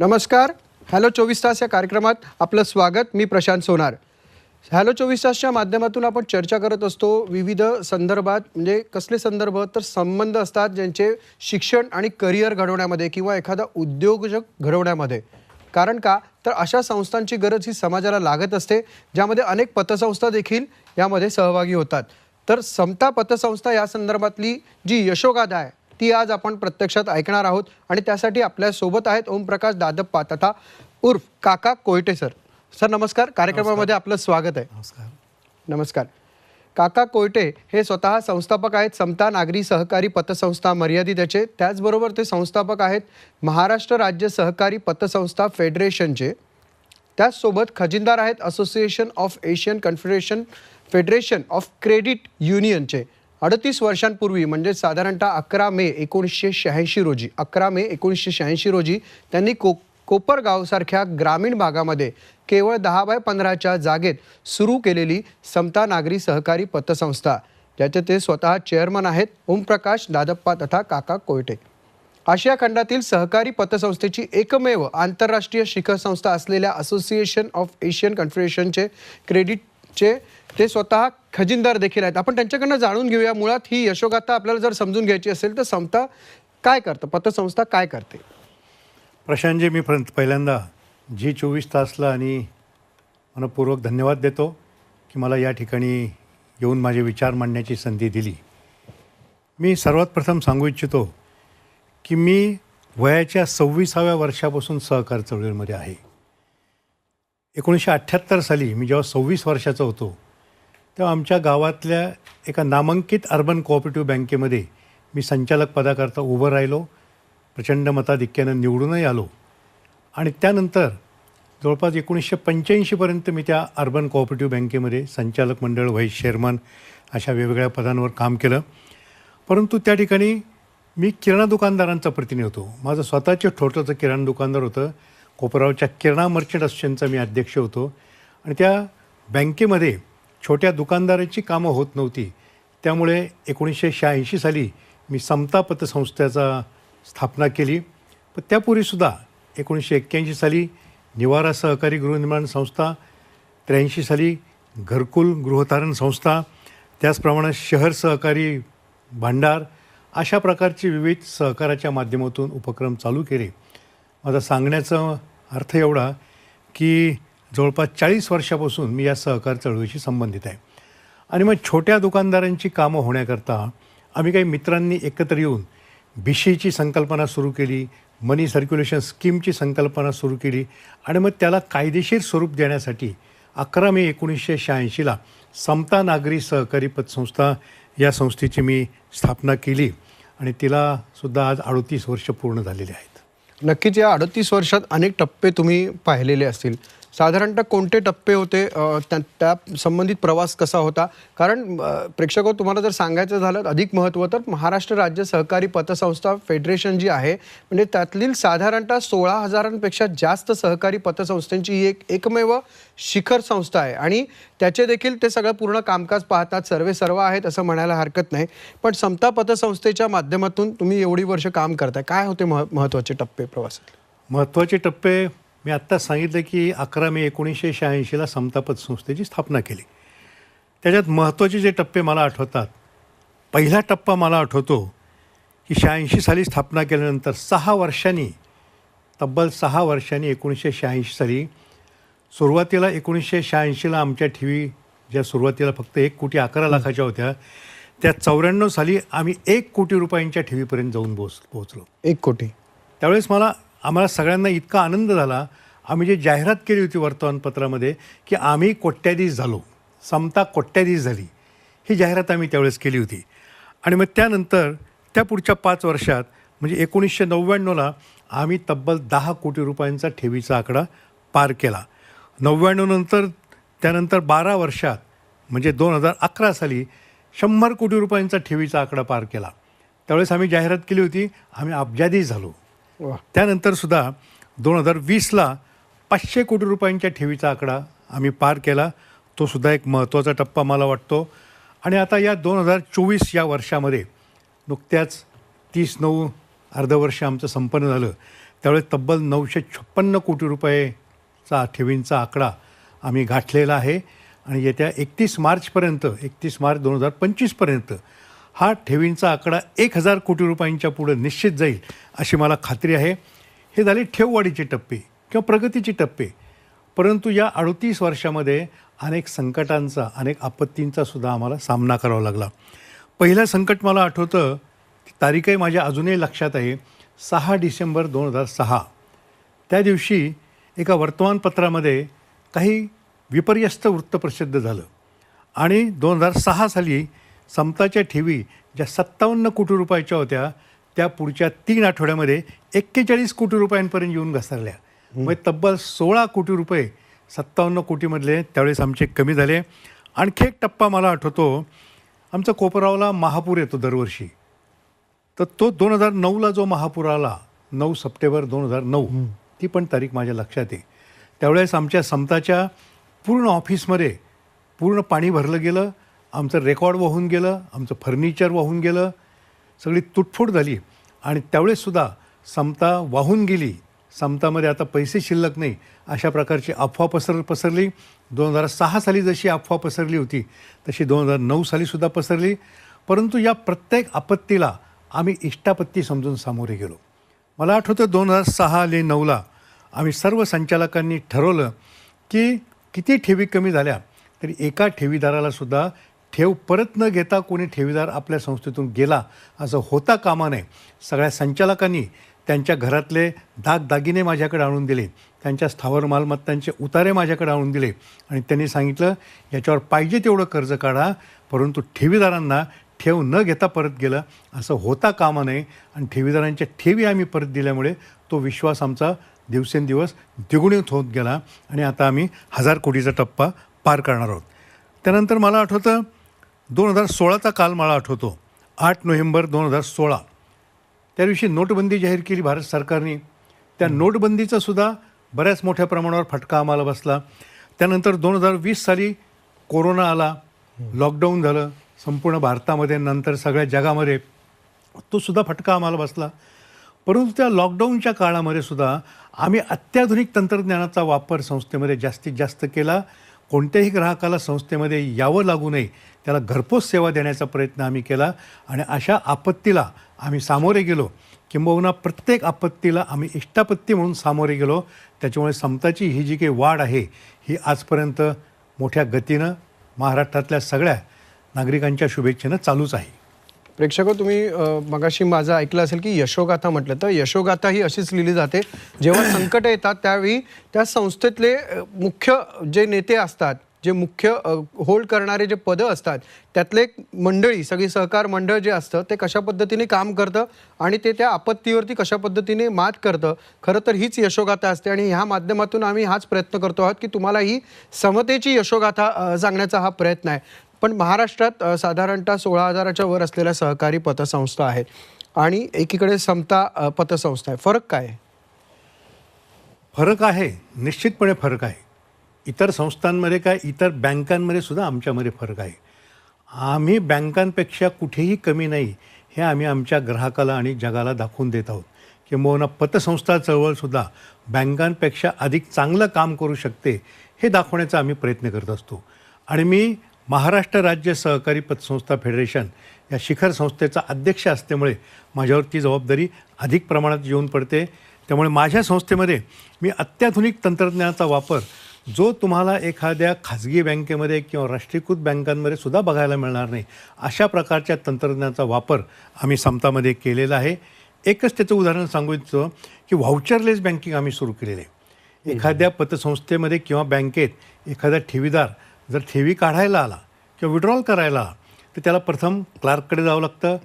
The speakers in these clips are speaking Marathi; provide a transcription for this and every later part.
नमस्कार. हॅलो 24 तास या कार्यक्रमात आपलं स्वागत. मी प्रशांत सोनार. हॅलो 24 तासच्या माध्यमातून आपण चर्चा करत असतो विविध संदर्भात. म्हणजे कसले संदर्भ तर संबंध असतात ज्यांचे शिक्षण आणि करिअर घडवण्यामध्ये किंवा एखादा उद्योजक घडवण्यामध्ये. कारण का तर अशा संस्थांची गरज ही समाजाला लागत असते ज्यामध्ये अनेक पतसंस्था देखील यामध्ये सहभागी होतात. तर समता पतसंस्था या संदर्भातली जी यशोगाथा आहे ती आज आपण प्रत्यक्षात ऐकणार आहोत आणि त्यासाठी आपल्या सोबत आहेत ओमप्रकाश दादप्पा तथा उर्फ काका कोयटे सर. सर नमस्कार. कार्यक्रमामध्ये आपलं स्वागत आहे. नमस्कार. नमस्कार. काका कोयटे हे स्वतः संस्थापक आहेत समता नागरी सहकारी पतसंस्था मर्यादित याचे. त्याचबरोबर ते संस्थापक आहेत महाराष्ट्र राज्य सहकारी पतसंस्था फेडरेशनचे. त्याचसोबत खजिनदार आहेत association of Asian confederation federation of credit युनियनचे. 38 वर्षांपूर्वी म्हणजे साधारणतः 11 मे 1986 रोजी 11 मे 1986 रोजी त्यांनी कोपरगावसारख्या ग्रामीण भागामध्ये केवळ 10 बाय 15च्या जागेत सुरू केलेली समता नागरी सहकारी पतसंस्था ज्याचे ते स्वतः चेअरमन आहेत ओमप्रकाश दादप्पा तथा काका कोयटे. आशिया खंडातील सहकारी पतसंस्थेची एकमेव आंतरराष्ट्रीय शिखर संस्था असलेल्या असोसिएशन ऑफ एशियन कन्फेडरेशनचे क्रेडिटचे ते स्वतः खजिनदार देखील आहेत. आपण त्यांच्याकडनं जाणून घेऊया मुळात ही यशोगाथा आपल्याला जर समजून घ्यायची असेल तर समता काय करतं, पतसंस्था काय करते. प्रशांतजी, मी पहिल्यांदा G24 तासला आणि मनपूर्वक धन्यवाद देतो की मला या ठिकाणी येऊन माझे विचार मांडण्याची संधी दिली. मी सर्वात प्रथम सांगू इच्छितो की मी वयाच्या 26व्या वर्षापासून सहकार चळवळीमध्ये आहे. 1978 साली मी जेव्हा 26 वर्षाचा होतो तेव्हा आमच्या गावातल्या एका नामांकित अर्बन कोऑपरेटिव्ह बँकेमध्ये मी संचालक पदाकरता उभं राहिलो. प्रचंड मताधिक्यानं निवडूनही आलो आणि त्यानंतर जवळपास 1985पर्यंत मी त्या अर्बन कोऑपरेटिव्ह बँकेमध्ये संचालक मंडळ, व्हाईस चेअरमन अशा वेगवेगळ्या पदांवर काम केलं. परंतु त्या ठिकाणी मी किराणा दुकानदारांचा प्रतिनिधी होतो. माझं स्वतःचे छोटंसं किराणा दुकानदार होतं. कोपरावच्या किराणा मर्चंट असोसिएशनचा मी अध्यक्ष होतो आणि त्या बँकेमध्ये छोट्या दुकानदाराची कामं होत नव्हती. त्यामुळे 1986 साली मी समता पतसंस्थेचा स्थापना केली. पण त्यापूर्वीसुद्धा 1981 साली निवारा सहकारी गृहनिर्माण संस्था, 83 साली घरकुल गृहधारण संस्था, त्याचप्रमाणे शहर सहकारी भांडार अशा प्रकारचे विविध सहकाराच्या माध्यमातून उपक्रम चालू केले. माझा सांगण्याचा अर्थ एवढा की जवळपास 40 वर्षापासून मी या सहकार चळवळीशी संबंधित आहे. आणि मग छोट्या दुकानदारांची कामं होण्याकरता आम्ही काही मित्रांनी एकत्र येऊन BCची संकल्पना सुरू केली, मनी सर्क्युलेशन स्कीमची संकल्पना सुरू केली आणि मग त्याला कायदेशीर स्वरूप देण्यासाठी 11 मे 1986ला समता नागरी सहकारी पतसंस्था या संस्थेची मी स्थापना केली आणि तिलासुद्धा आज 38 वर्ष पूर्ण झालेली आहेत. नक्कीच या 38 वर्षात अनेक टप्पे तुम्ही पाहिलेले असतील. साधारणतः कोणते टप्पे होते, त्या संबंधित प्रवास कसा होता. कारण प्रेक्षक तुम्हाला जर सांगायचं झालं अधिक महत्त्व तर महाराष्ट्र राज्य सहकारी पतसंस्था फेडरेशन जी आहे म्हणजे त्यातली साधारणतः 16,000पेक्षा जास्त सहकारी पतसंस्थांची ही एकमेव शिखर संस्था आहे आणि त्याचे देखील ते सगळं पूर्ण कामकाज पाहतात. सर्व आहेत असं म्हणायला हरकत नाही. पण समता पतसंस्थेच्या माध्यमातून तुम्ही एवढी वर्ष काम करताय, काय होते महत्त्वाचे टप्पे प्रवासात. महत्त्वाचे टप्पे मी आत्ताच सांगितलं की 11 मे 1986ला समता पतसंस्थेची स्थापना केली. त्याच्यात महत्त्वाचे जे टप्पे मला आठवतात, पहिला टप्पा मला आठवतो की 86 साली स्थापना केल्यानंतर 6 वर्षांनी तब्बल 6 वर्षांनी 1986 साली सुरुवातीला 1986ला आमच्या ठेवी ज्या सुरुवातीला फक्त 1,11,00,000 होत्या त्या 94 साली आम्ही 1 कोटी रुपयांच्या ठेवीपर्यंत जाऊन पोहोचलो. 1 कोटी. त्यावेळेस आम्हाला सगळ्यांना इतका आनंद झाला. आम्ही जे जाहिरात केली होती वर्तमानपत्रामध्ये की आम्ही कोट्याधीश झालो, समता कोट्याधीश झाली, ही जाहिरात आम्ही त्यावेळेस केली होती. आणि मग त्यानंतर त्या पुढच्या 5 वर्षात म्हणजे 1999ला आम्ही तब्बल 10 कोटी रुपयांचा ठेवीचा आकडा पार केला. 99 त्यानंतर 12 वर्षात म्हणजे 2011 साली 100 कोटी रुपयांचा ठेवीचा आकडा पार केला. त्यावेळेस आम्ही जाहिरात केली होती आम्ही अब्जाधीश झालो. त्यानंतर सुद्धा 2020ला 500 कोटी रुपयांच्या ठेवीचा आकडा आम्ही पार केला. तो सुद्धा एक महत्त्वाचा टप्पा मला वाटतो. आणि आता या 2024 या वर्षामध्ये नुकत्याच 30/9 अर्धवर्ष आमचं संपन्न झालं. त्यावेळेस तब्बल 956 कोटी रुपयेचा ठेवींचा आकडा आम्ही गाठलेला आहे आणि येत्या 31 मार्चपर्यंत 31 मार्च 2025पर्यंत हा ठेवींचा आकडा 1000 कोटी रुपयांच्या पुढे निश्चित जाईल अशी मला खात्री आहे. हे झाले ठेववाढीचे टप्पे किंवा प्रगतीचे टप्पे. परंतु या 38 वर्षामध्ये अनेक संकटांचा अनेक आपत्तींचा सुद्धा आम्हाला सामना करावा लागला. पहिलं संकट मला आठवतं, तारीखही माझ्या अजूनही लक्षात आहे, 6 डिसेंबर 2006. त्या दिवशी एका वर्तमानपत्रामध्ये काही विपर्यस्त वृत्त प्रसिद्ध झालं आणि 2006 साली समताच्या ठेवी ज्या 57 कोटी रुपयाच्या होत्या त्या पुढच्या 3 आठवड्यामध्ये 41 कोटी रुपयांपर्यंत येऊन घसरल्या. मग तब्बल 16 कोटी रुपये 57 कोटीमधले त्यावेळेस आमचे कमी झाले. आणखी एक टप्पा मला आठवतो, आमचा कोपरावला महापूर येतो दरवर्षी. तर तो 2009ला जो महापूर आला, 9 सप्टेंबर 2009, ती पण तारीख माझ्या लक्षात आहे. त्यावेळेस आमच्या समताच्या पूर्ण ऑफिसमध्ये पूर्ण पाणी भरलं गेलं, आमचं रेकॉर्ड वाहून गेलं, आमचं फर्निचर वाहून गेलं, सगळी तुटफूट झाली आणि त्यावेळेससुद्धा समता वाहून गेली, समतामध्ये आता पैसे शिल्लक नाही अशा प्रकारची अफवा पसरली. 2006 साली जशी अफवा पसरली होती तशी 2009 सालीसुद्धा पसरली. परंतु या प्रत्येक आपत्तीला आम्ही इष्टापत्ती समजून सामोरे गेलो. मला आठवतं 2006-09ला आम्ही सर्व संचालकांनी ठरवलं की किती ठेवी कमी झाल्या तरी एका ठेवीदारालासुद्धा ठेव परत न घेता कोणी ठेवीदार आपल्या संस्थेतून गेला असं होता कामा नये. सगळ्या संचालकांनी त्यांच्या घरातले दागदागिने माझ्याकडे आणून दिले, त्यांच्या स्थावर मालमत्तांचे उतारे माझ्याकडे आणून दिले आणि त्यांनी सांगितलं याच्यावर पाहिजे तेवढं कर्ज काढा, परंतु ठेवीदारांना ठेव न घेता परत गेलं असं होता कामा नये. आणि ठेवीदारांच्या ठेवी आम्ही परत दिल्यामुळे तो विश्वास आमचा दिवसेंदिवस द्विगुणित होत गेला आणि आता आम्ही 1000 कोटीचा टप्पा पार करणार आहोत. त्यानंतर मला आठवतं 2016चा काल मला आठवतो, 8 नोव्हेंबर 2016. त्या दिवशी नोटबंदी जाहीर केली भारत सरकारने. त्या नोटबंदीचा सुद्धा बऱ्याच मोठ्या प्रमाणावर फटका आम्हाला बसला. त्यानंतर 2020 साली कोरोना आला, लॉकडाऊन झालं संपूर्ण भारतामध्ये, नंतर सगळ्या जगामध्ये, तो सुद्धा फटका आम्हाला बसला. परंतु त्या लॉकडाऊनच्या काळामध्ये सुद्धा आम्ही अत्याधुनिक तंत्रज्ञानाचा वापर संस्थेमध्ये जास्तीत जास्त केला. कोणत्याही ग्राहकाला संस्थेमध्ये यावं लागू नये, त्याला घरपोच सेवा देण्याचा प्रयत्न आम्ही केला आणि अशा आपत्तीला आम्ही सामोरे गेलो. किंबहुना प्रत्येक आपत्तीला आम्ही इष्टापत्ती म्हणून सामोरे गेलो. त्याच्यामुळे समताची ही जी काही वाढ आहे ही आजपर्यंत मोठ्या गतीनं महाराष्ट्रातल्या सगळ्या नागरिकांच्या शुभेच्छेनं चालूच आहे. प्रेक्षक, तुम्ही मगाशी माझं ऐकलं असेल की यशोगाथा म्हटलं, तर यशोगाथा ही अशीच लिहिली जाते जेव्हा संकट येतात त्यावेळी त्या संस्थेतले मुख्य जे नेते असतात, जे मुख्य होल्ड करणारे जे पदं असतात त्यातले मंडळी, सगळी सहकार मंडळ जे असतं ते कशा पद्धतीने काम करतं आणि ते त्या आपत्तीवरती कशा पद्धतीने मात करतं, खरं तर हीच यशोगाथा असते. आणि ह्या माध्यमातून आम्ही हाच प्रयत्न करतो आहोत की तुम्हाला ही समतेची यशोगाथा सांगण्याचा हा प्रयत्न आहे. पण महाराष्ट्रात साधारणतः 16,000च्या वर असलेल्या सहकारी पतसंस्था आहेत आणि एकीकडे समता पतसंस्था आहे. फरक काय आहे? फरक आहे, निश्चितपणे फरक आहे. इतर संस्थांमध्ये काय, इतर बँकांमध्ये सुद्धा आमच्यामध्ये फरक आहे. आम्ही बँकांपेक्षा कुठेही कमी नाही हे आम्ही आमच्या ग्राहकाला आणि जगाला दाखवून देत आहोत. किंबहुना पतसंस्था चळवळसुद्धा बँकांपेक्षा अधिक चांगलं काम करू शकते हे दाखवण्याचा आम्ही प्रयत्न करत असतो. आणि मी महाराष्ट्र राज्य सहकारी पतसंस्था फेडरेशन या शिखर संस्थेचा अध्यक्ष असल्यामुळे माझ्यावरती जबाबदारी अधिक प्रमाणात येऊन पडते. त्यामुळे माझ्या संस्थेमध्ये मी अत्याधुनिक तंत्रज्ञानाचा वापर जो तुम्हाला एखाद्या खाजगी बँकेमध्ये किंवा राष्ट्रीयकृत बँकांमध्ये सुद्धा बघायला मिळणार नाही अशा प्रकारच्या तंत्रज्ञानाचा वापर आम्ही समतामध्ये केलेला आहे. एकच त्याचं उदाहरण सांगू इच्छितो की व्हाउचरलेस बँकिंग आम्ही सुरू केलेलं आहे. एखाद्या पतसंस्थेमध्ये किंवा बँकेत एखादा ठेवीदार जर ठेवी काढायला आला किंवा विड्रॉल करायला आला तर त्याला प्रथम क्लार्ककडे जावं लागतं.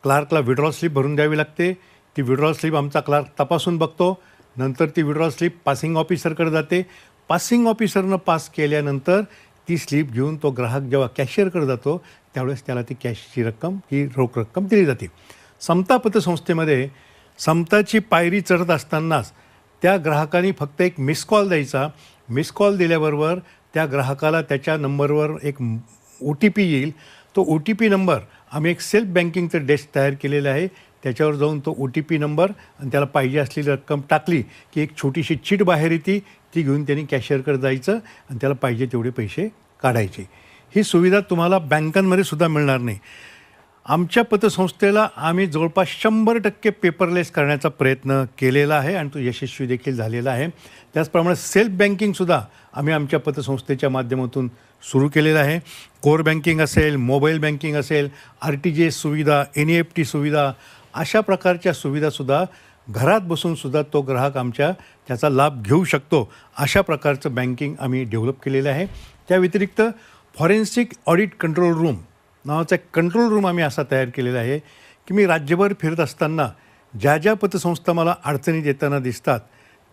क्लार्कला विड्रॉल स्लिप भरून द्यावी लागते. ती विड्रॉल स्लिप आमचा क्लार्क तपासून बघतो. नंतर ती विड्रॉल स्लिप पासिंग ऑफिसरकडे जाते. पासिंग ऑफिसरनं पास केल्यानंतर ती स्लिप घेऊन तो ग्राहक जेव्हा कॅशियरकडे जातो त्यावेळेस त्याला ती कॅशची रक्कम, ही रोख रक्कम दिली जाते. समता पतसंस्थेमध्ये समताची पायरी चढत असतानाच त्या ग्राहकाने फक्त एक मिस कॉल द्यायचा. मिस कॉल दिल्याबरोबर त्या ग्राहकाला त्याच्या नंबरवर एक OTP येईल. तो OTP नंबर आम्ही एक सेल्फ बँकिंगचं डेस्क तयार केलेलं आहे. त्याच्यावर जाऊन तो OTP नंबर आणि त्याला पाहिजे असलेली रक्कम टाकली की एक छोटीशी चिट बाहेर येते, ती घेऊन त्यांनी कॅशियरकडे जायचं आणि त्याला पाहिजे तेवढे पैसे काढायचे. ही सुविधा तुम्हाला बँकांमध्ये सुद्धा मिळणार नाही. आमच्या पतसंस्थेला आम्ही जवळपास 100% पेपरलेस करण्याचा प्रयत्न केलेला आहे आणि तो यशस्वी देखील झालेला आहे. त्याचप्रमाणे सेल्फ बँकिंगसुद्धा आम्ही आमच्या पतसंस्थेच्या माध्यमातून सुरू केलेलं आहे. कोर बँकिंग असेल, मोबाईल बँकिंग असेल, RTGS सुविधा, NEFT सुविधा, अशा प्रकारच्या सुविधासुद्धा घरात बसूनसुद्धा तो ग्राहक त्याचा लाभ घेऊ शकतो. अशा प्रकारचं बँकिंग आम्ही डेव्हलप केलेलं आहे. त्या व्यतिरिक्त फॉरेन्सिक ऑडिट कंट्रोल रूम नावाचा एक कंट्रोल रूम आम्ही असा तयार केलेला आहे की मी राज्यभर फिरत असताना ज्या ज्या पतसंस्था मला अडचणीत येताना दिसतात,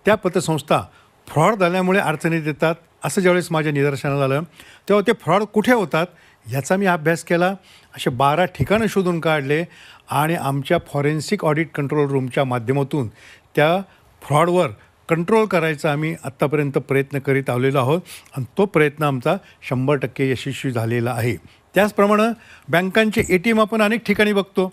त्या पतसंस्था फ्रॉड झाल्यामुळे अडचणीत येतात असं ज्यावेळेस माझ्या निदर्शनाला आलं, तेव्हा ते फ्रॉड कुठे होतात याचा मी अभ्यास केला. असे 12 ठिकाणं शोधून काढले आणि आमच्या फॉरेन्सिक ऑडिट कंट्रोल रूमच्या माध्यमातून त्या फ्रॉडवर कंट्रोल करायचा आम्ही आत्तापर्यंत प्रयत्न करीत आलेलो आहोत आणि तो प्रयत्न आमचा 100% यशस्वी झालेला आहे. त्याचप्रमाणे बँकांचे ATM आपण अनेक ठिकाणी बघतो,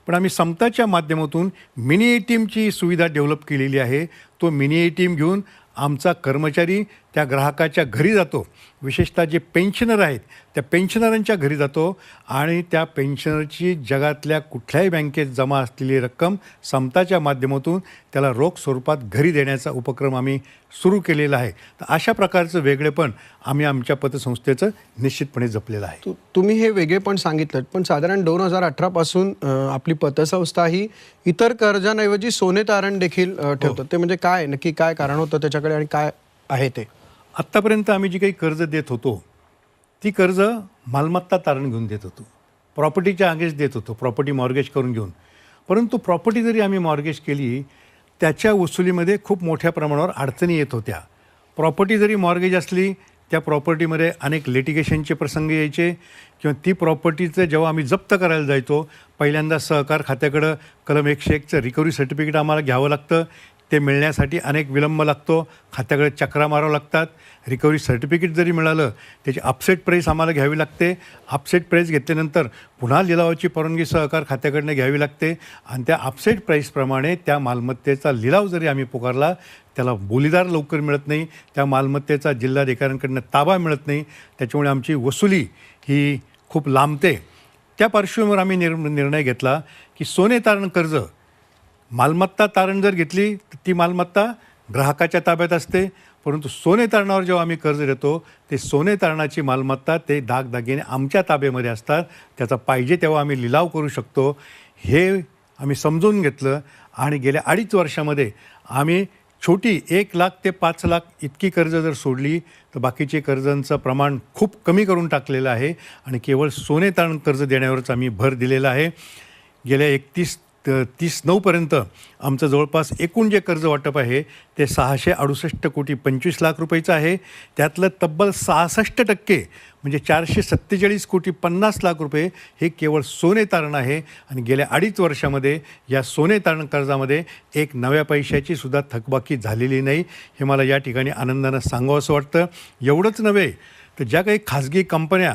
पण आम्ही समताच्या माध्यमातून मिनी ATMची सुविधा डेव्हलप केलेली आहे. तो मिनी ATM घेऊन आमचा कर्मचारी त्या ग्राहकाच्या घरी जातो, विशेषतः जे पेन्शनर आहेत त्या पेन्शनरांच्या घरी जातो आणि त्या पेन्शनरची जगातल्या कुठल्याही बँकेत जमा असलेली रक्कम समताच्या माध्यमातून त्याला रोख स्वरूपात घरी देण्याचा उपक्रम आम्ही सुरू केलेला आहे. तर अशा प्रकारचं वेगळेपण आम्ही आमच्या पतसंस्थेचं निश्चितपणे जपलेलं आहे. तुम्ही हे वेगळेपण सांगितलं, पण साधारण 2018 पासून आपली पतसंस्था ही इतर कर्जांऐवजी सोने तारण देखील ठेवतात. ते म्हणजे काय, नक्की काय कारण होतं त्याच्याकडे आणि काय आहे ते? आत्तापर्यंत आम्ही जी काही कर्ज देत होतो ती कर्ज मालमत्ता तारण घेऊन देत होतो, प्रॉपर्टीच्या अगेन्स्ट देत होतो, प्रॉपर्टी मॉर्गेज करून घेऊन. परंतु प्रॉपर्टी जरी आम्ही मॉर्गेज केली त्याच्या वसुलीमध्ये खूप मोठ्या प्रमाणावर अडचणी येत होत्या. प्रॉपर्टी जरी मॉर्गेज असली त्या प्रॉपर्टीमध्ये अनेक लिटिगेशनचे प्रसंग यायचे किंवा ती प्रॉपर्टीचं जेव्हा आम्ही जप्त करायला जायचो, पहिल्यांदा सहकार खात्याकडं कलम 101चं रिकव्हरी सर्टिफिकेट आम्हाला घ्यावं लागतं. ते मिळण्यासाठी अनेक विलंब लागतो, खात्याकडे चक्रा मारावं लागतात. रिकव्हरी सर्टिफिकेट जरी मिळालं त्याची अपसेट प्राईस आम्हाला घ्यावी लागते. अपसेट प्राईस घेतल्यानंतर पुन्हा लिलावाची परवानगी सहकार खात्याकडनं घ्यावी लागते आणि त्या अपसेट प्राईसप्रमाणे त्या मालमत्तेचा लिलाव जरी आम्ही पुकारला त्याला बोलीदार लवकर मिळत नाही, त्या मालमत्तेचा जिल्हाधिकाऱ्यांकडनं ताबा मिळत नाही. त्याच्यामुळे आमची वसुली ही खूप लांबते. त्या पार्श्वभूमीवर आम्ही निर्णय घेतला की सोने तारण कर्ज, मालमत्ता तारण जर घेतली तर ती मालमत्ता ग्राहकाच्या ताब्यात असते, परंतु सोने तारणावर जेव्हा आम्ही कर्ज देतो ते सोने तारणाची मालमत्ता, ते दागदागिने आमच्या ताब्यामध्ये असतात. त्याचा पाहिजे तेव्हा आम्ही लिलाव करू शकतो. हे आम्ही समजून घेतलं आणि गेल्या 2.5 वर्षामध्ये आम्ही छोटी 1 लाख ते 5 लाख इतकी कर्ज जर सोडली तर बाकीचे कर्जांचं प्रमाण खूप कमी करून टाकलेलं आहे आणि केवळ सोने तारण कर्ज देण्यावरच आम्ही भर दिलेला आहे. गेल्या 30/9पर्यंत आमचं जवळपास एकूण जे कर्ज वाटप आहे ते 668 कोटी 25 लाख रुपयाचं आहे. त्यातलं तब्बल 66% म्हणजे 447 कोटी 50 लाख रुपये हे केवळ सोने तारण आहे आणि गेल्या 2.5 वर्षामध्ये या सोने तारण कर्जामध्ये एक नव्या पैशाची सुद्धा थकबाकी झालेली नाही. हे मला या ठिकाणी आनंदानं सांगावं असं वाटतं. एवढंच नव्हे तर ज्या काही खाजगी कंपन्या,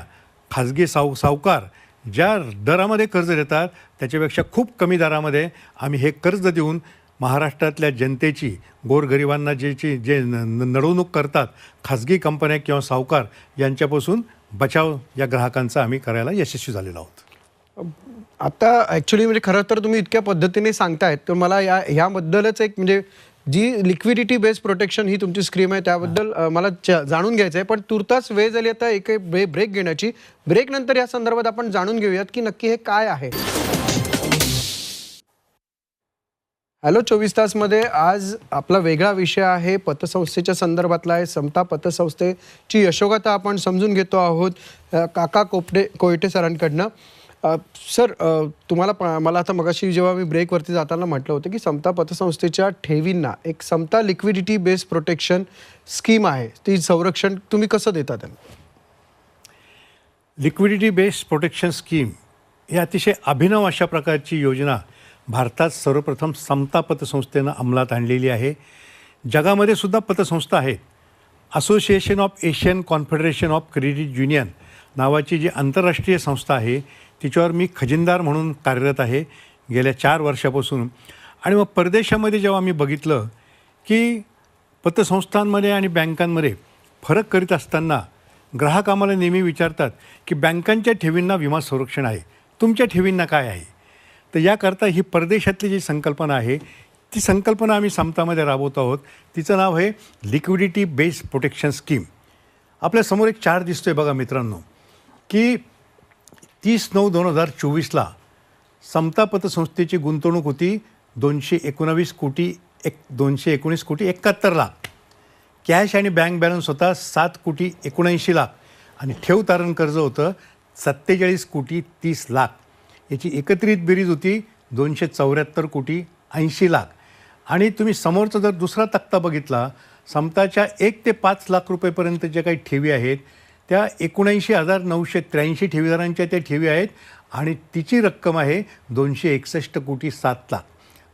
खाजगी सावकार ज्या दरामध्ये कर्ज देतात त्याच्यापेक्षा खूप कमी दरामध्ये आम्ही हे कर्ज देऊन महाराष्ट्रातल्या जनतेची, गोरगरिबांना जे नडवणूक करतात खाजगी कंपन्या किंवा सावकार यांच्यापासून बचाव या ग्राहकांचा आम्ही करायला यशस्वी झालेलो आहोत. आता ॲक्च्युली म्हणजे खरं तर तुम्ही इतक्या पद्धतीने सांगतायत तर मला ह्याबद्दलच एक म्हणजे जी लिक्विडिटी बेस्ड प्रोटेक्शन ही तुमची स्कीम आहे त्याबद्दल मला जाणून घ्यायचं आहे. पण तुर्तास वेळ झाली आता एक ब्रेक घेण्याची. ब्रेक नंतर या संदर्भात आपण जाणून घेऊयात की नक्की हे काय आहे. हॅलो 24 तासमध्ये आज आपला वेगळा विषय आहे, पतसंस्थेच्या संदर्भातला आहे. समता पतसंस्थेची यशोगाथा आपण समजून घेतो आहोत काका कोयटे सरांकडनं. सर, तुम्हाला मला आता मगाशी जेव्हा मी ब्रेकवरती जाताना म्हटलं होतं की समता पतसंस्थेच्या ठेवींना एक समता लिक्विडिटी बेस्ड प्रोटेक्शन स्कीम आहे, ती संरक्षण तुम्ही कसं देता त्यांना? लिक्विडिटी बेस्ड प्रोटेक्शन स्कीम ही अतिशय अभिनव अशा प्रकारची योजना भारतात सर्वप्रथम समता पतसंस्थेनं अंमलात आणलेली आहे. जगामध्ये सुद्धा पतसंस्था आहेत. Association of Asian confederation of credit union नावाची जी आंतरराष्ट्रीय संस्था आहे तिच्यावर मी खजिनदार म्हणून कार्यरत आहे. गेल्या 4 वर्षापासून. आणि मग परदेशामध्ये जेव्हा आम्ही बघितलं की पतसंस्थांमध्ये आणि बँकांमध्ये फरक करीत असताना ग्राहक आम्हाला नेहमी विचारतात की बँकांच्या ठेवींना विमा संरक्षण आहे, तुमच्या ठेवींना काय आहे? तर याकरता ही परदेशातली जी संकल्पना आहे ती संकल्पना आम्ही समतामध्ये राबवत आहोत. तिचं नाव आहे लिक्विडिटी बेस्ड प्रोटेक्शन स्कीम. आपल्यासमोर एक चार्ट दिसतोय बघा मित्रांनो, की 30/9/2024ला समता पतसंस्थेची गुंतवणूक होती 219 कोटी 71 लाख. कॅश आणि बँक बॅलन्स होता 7,79,00,000 आणि ठेव तारण कर्ज होतं 47,30,00,000. याची एकत्रित बेरीज होती 274,80,00,000. आणि तुम्ही समोरचा जर दुसरा तक्ता बघितला, समताच्या 1 ते 5 लाख रुपयेपर्यंत ज्या काही ठेवी आहेत त्या 79,983 ठेवीदारांच्या त्या ठेवी आहेत आणि तिची रक्कम आहे 261,07,00,000.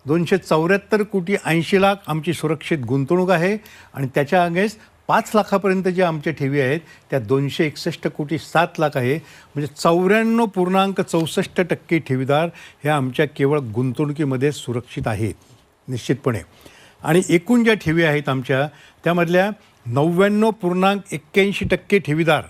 274,80,00,000 आमची सुरक्षित गुंतवणूक आहे आणि त्याच्या अगेन्स्ट 5 लाखापर्यंत ज्या आमच्या ठेवी आहेत त्या 261,07,00,000 आहे. म्हणजे 94.64% ठेवीदार हे आमच्या केवळ गुंतवणुकीमध्ये सुरक्षित आहेत निश्चितपणे. आणि एकूण ज्या ठेवी आहेत आमच्या त्यामधल्या 99.81% ठेवीदार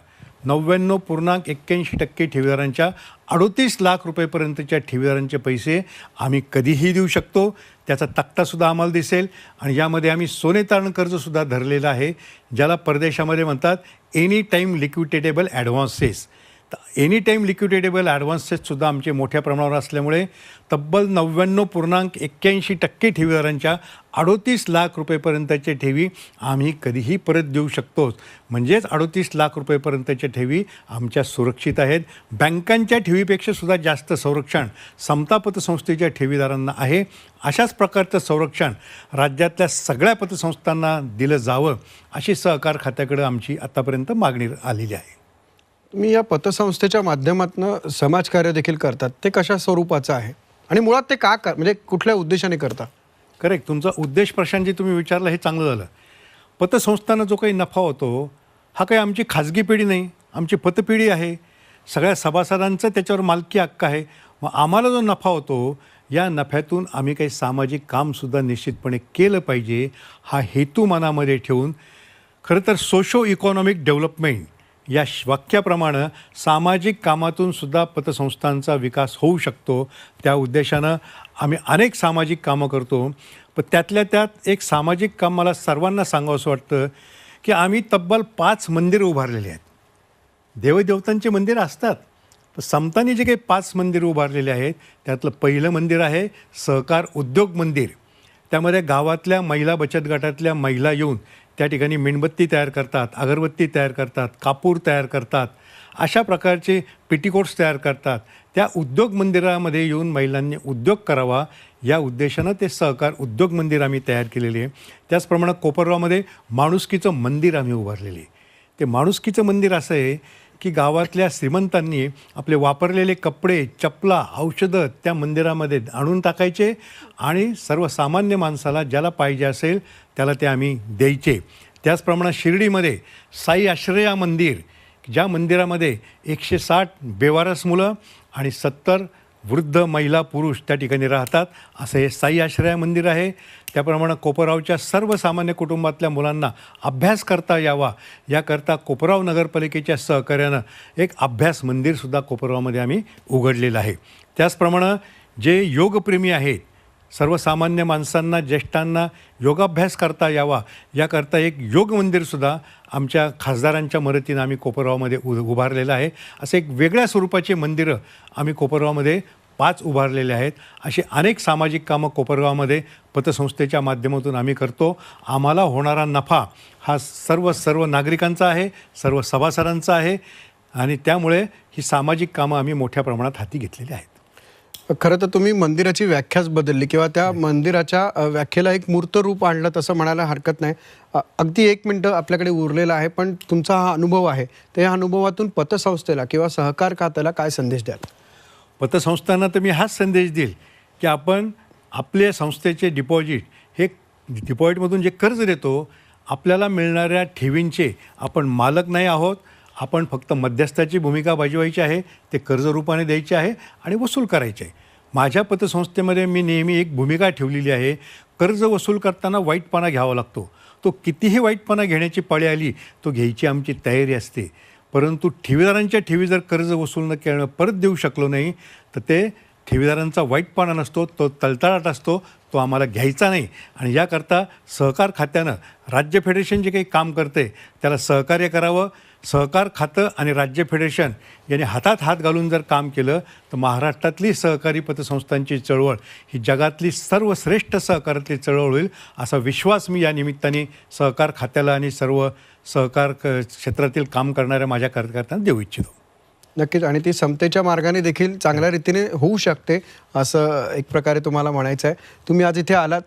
99.81% ठेवीदारांच्या 38 लाख रुपयेपर्यंतच्या ठेवीदारांचे पैसे आम्ही कधीही देऊ शकतो. त्याचा तक्तासुद्धा आम्हाला दिसेल. आणि यामध्ये आम्ही सोने तारण कर्जसुद्धा धरलेलं आहे, ज्याला परदेशामध्ये म्हणतात एनी टाईम लिक्विडेटेबल ॲडव्हान्सेस. तर एनी टाईम लिक्विडेटेबल ॲडव्हान्सेससुद्धा आमचे मोठ्या प्रमाणावर असल्यामुळे तब्बल 99.81% ठेवीदारांच्या 38 लाख रुपयेपर्यंतच्या ठेवी आम्ही कधीही परत देऊ शकतो. म्हणजेच 38 लाख रुपयेपर्यंतच्या ठेवी आमच्या सुरक्षित आहेत. बँकांच्या ठेवीपेक्षा सुद्धा जास्त संरक्षण समता पतसंस्थेच्या ठेवीदारांना आहे. अशाच प्रकारचं संरक्षण राज्यातल्या सगळ्या पतसंस्थांना दिलं जावं अशी सहकार खात्याकडे आमची आतापर्यंत मागणी आलेली आहे. तुम्ही या पतसंस्थेच्या माध्यमातून समाजकार्य देखील करतात, ते कशा स्वरूपाचं आहे आणि मुळात ते का म्हणजे कुठल्या उद्देशाने करता? करेक्ट. तुमचा उद्देश प्रशांत जी तुम्ही विचारला हे चांगलं झालं. पतसंस्थांना जो काही नफा होतो हा काही आमची खाजगी पिढी नाही, आमची पतपिढी आहे. सगळ्या सभासदांचं त्याच्यावर मालकी हक्क आहे. मग आम्हाला जो नफा होतो या नफ्यातून आम्ही काही सामाजिक कामसुद्धा निश्चितपणे केलं पाहिजे हा हेतू मनामध्ये ठेवून खरं तर सोशो इकॉनॉमिक डेव्हलपमेंट या वाक्याप्रमाणे सामाजिक कामातून सुद्धा पतसंस्थांचा विकास होऊ शकतो. त्या उद्देशानं आम्ही अनेक सामाजिक कामं करतो. पण त्यातल्या त्यात एक सामाजिक काम मला सर्वांना सांगावंसं वाटतं की आम्ही तब्बल 5 मंदिरं उभारलेली आहेत. देवदेवतांचे मंदिरं असतात, तर समतांनी जे काही 5 मंदिरं उभारलेली आहेत त्यातलं पहिलं मंदिर आहे सहकार उद्योग मंदिर. त्यामध्ये गावातल्या महिला बचत गटातल्या महिला येऊन त्या ठिकाणी मेणबत्ती तयार करतात, अगरबत्ती तयार करतात, कापूर तयार करतात, अशा प्रकारचे पेटिकोट्स तयार करतात. त्या उद्योग मंदिरामध्ये येऊन महिलांनी उद्योग करावा या उद्देशानं ते सहकार उद्योग मंदिर आम्ही तयार केलेले आहे. त्याचप्रमाणे कोपरगावमध्ये माणुसकीचं मंदिर आम्ही उभारलेले आहे. ते माणुसकीचं मंदिर असं आहे की गावातल्या श्रीमंतांनी आपले वापरलेले कपडे, चपला, औषधं त्या मंदिरामध्ये आणून टाकायचे आणि सर्वसामान्य माणसाला ज्याला पाहिजे असेल त्याला ते आम्ही द्यायचे. त्याचप्रमाणे शिर्डीमध्ये साई आश्रया मंदिर, ज्या मंदिरामध्ये 160 बेवारस मुलं आणि 70 वृद्ध महिला पुरुष त्या ठिकाणी राहतात, असं हे साई आश्रया मंदिर आहे. त्याप्रमाणे कोपरगावच्या सर्वसामान्य कुटुंबातल्या मुलांना अभ्यास करता यावा याकरता कोपरगाव नगरपालिकेच्या सहकार्यानं एक अभ्यास मंदिरसुद्धा कोपरगावमध्ये आम्ही उघडलेलं आहे. त्याचप्रमाणे जे योगप्रेमी आहेत, सर्वसामान्य माणसांना, ज्येष्ठांना योगाभ्यास करता यावा याकरता एक योग मंदिरसुद्धा आमच्या खासदारांच्या मदतीनं आम्ही कोपरगावमध्ये उभारलेलं आहे. असे एक वेगळ्या स्वरूपाचे मंदिरं आम्ही कोपरगावमध्ये 5 उभारलेले आहेत. अशी अनेक सामाजिक कामं कोपरगावमध्ये पतसंस्थेच्या माध्यमातून आम्ही करतो. आम्हाला होणारा नफा हा सर्व नागरिकांचा आहे, सर्व सभासदांचा आहे आणि त्यामुळे ही सामाजिक कामं आम्ही मोठ्या प्रमाणात हाती घेतलेली आहेत. खरं तर तुम्ही मंदिराची व्याख्याच बदलली किंवा त्या मंदिराच्या व्याख्येला एक मूर्त रूप आणलं तसं म्हणायला हरकत नाही. अगदी 1 मिनटं आपल्याकडे उरलेलं आहे, पण तुमचा हा अनुभव आहे, त्या अनुभवातून पतसंस्थेला किंवा सहकार खात्याला काय संदेश द्याल? पतसंस्थांना तर मी हाच संदेश देईल की आपण आपल्या संस्थेचे डिपॉझिट हे डिपॉझिटमधून जे कर्ज देतो आपल्याला मिळणाऱ्या ठेवींचे आपण मालक नाही आहोत. आपण फक्त मध्यस्थाची भूमिका बजावायची आहे. ते कर्ज रूपाने द्यायचे आहे आणि वसूल करायचे आहे. माझ्या पतसंस्थेमध्ये मी नेहमी एक भूमिका ठेवलेली आहे, कर्ज वसूल करताना वाईटपणा घ्यावा लागतो. तो कितीही वाईटपणा घेण्याची पाळी आली तो घ्यायची आमची तयारी असते. परंतु ठेवीदारांच्या ठेवी जर कर्ज वसूल न केलं, परत देऊ शकलो नाही, तर ते ठेवीदारांचा वाईटपणा नसतो, तो तळतळाट असतो, तो आम्हाला घ्यायचा नाही. आणि याकरता सहकार खात्यानं राज्य फेडरेशन जे काही काम करते त्याला सहकार्य करावं. सहकार खातं आणि राज्य फेडरेशन यांनी हातात हात घालून जर काम केलं तर महाराष्ट्रातली सहकारी पतसंस्थांची चळवळ ही जगातली सर्वश्रेष्ठ सहकारातली चळवळ होईल, असा विश्वास मी या निमित्ताने सहकार खात्याला आणि सर्व सहकार क्षेत्रातील काम करणाऱ्या माझ्या कार्यकर्त्यांना देऊ इच्छितो. नक्कीच, आणि ती समतेच्या मार्गाने देखील चांगल्या रीतीने होऊ शकते असं एक प्रकारे तुम्हाला म्हणायचं आहे. तुम्ही आज इथे आलात,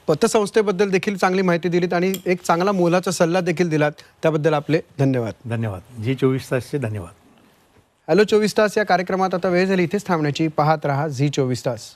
पतसंस्थेबद्दल देखील चांगली माहिती दिलीत आणि एक चांगला मोलाचा सल्ला देखील दिलात, त्याबद्दल आपले धन्यवाद. धन्यवाद. Zee24 तासचे धन्यवाद. हॅलो 24 तास या कार्यक्रमात आता वेळ झाली इथेच थांबण्याची. पाहत रहा Zee24 तास.